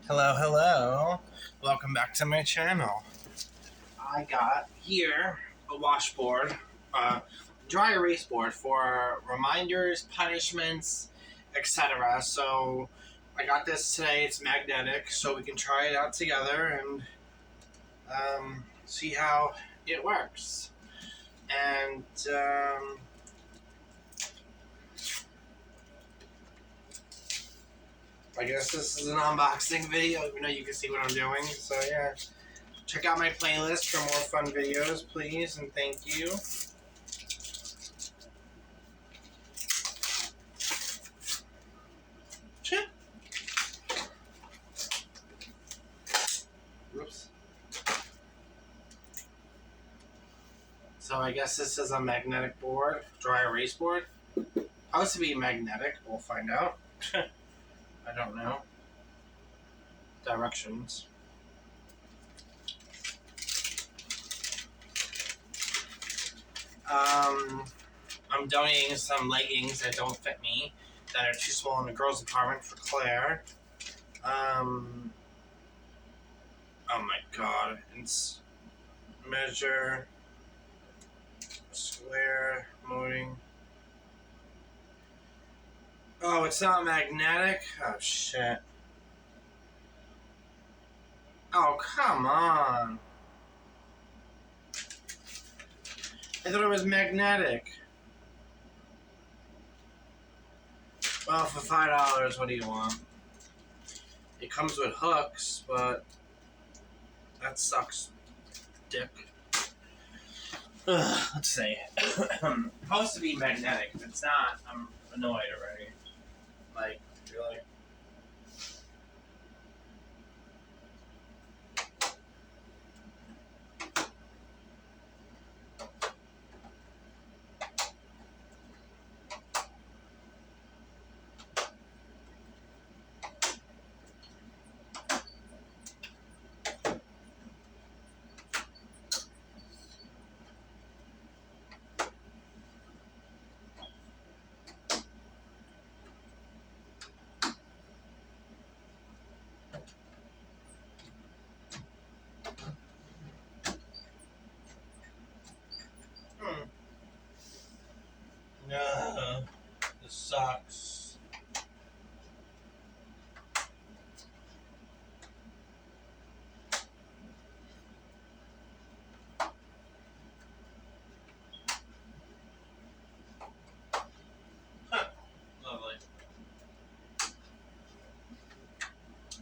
Hello, hello. Welcome back to my channel. I got here a washboard, dry erase board for reminders, punishments, etc. So I got this today. It's magnetic, so we can try it out together and see how it works. And I guess this is an unboxing video, even though you can see what I'm doing. So yeah, check out my playlist for more fun videos, please, and thank you. Oops. So I guess this is a magnetic board, dry erase board. Supposed to be magnetic, we'll find out. I don't know. Directions. I'm donating some leggings that don't fit me, that are too small in the girls' department for Claire. Oh my god. It's measure, square, molding. Oh, it's not magnetic? Oh, shit. Oh, come on. I thought it was magnetic. Well, for $5, what do you want? It comes with hooks, but that sucks, dick. Let's see. Supposed to be magnetic. If it's not, I'm annoyed already. Like, really? No, this sucks. Huh, lovely.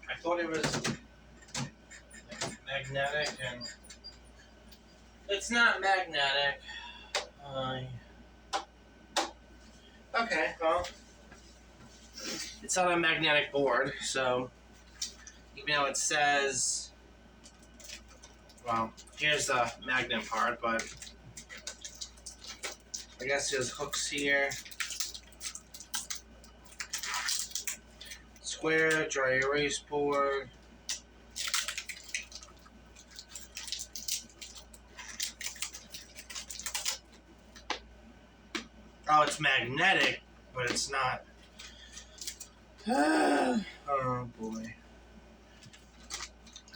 I thought it was magnetic, and it's not magnetic. Okay, well, it's on a magnetic board, so even though it says, well, here's the magnet part, but I guess there's hooks here. Square, dry erase board. Oh, it's magnetic, but it's not. Oh boy.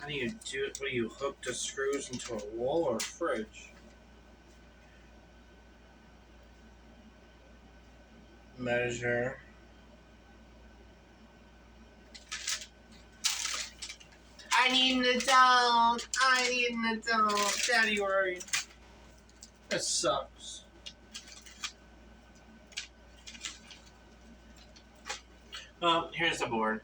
How do you do it? What do you hook the screws into a wall or a fridge? Measure. I need an adult. I need an adult. Daddy, where are you? This sucks. Well, here's the board.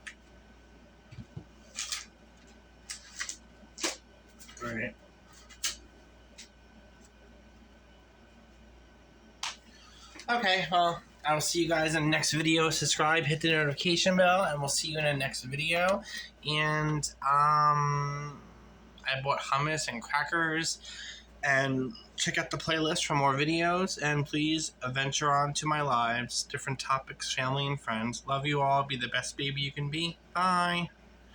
Alright. Okay, well, I'll see you guys in the next video. Subscribe, hit the notification bell, and we'll see you in the next video. And, I bought hummus and crackers. And check out the playlist for more videos, and please venture on to my lives, different topics, family and friends. Love you all. Be the best baby you can be. Bye.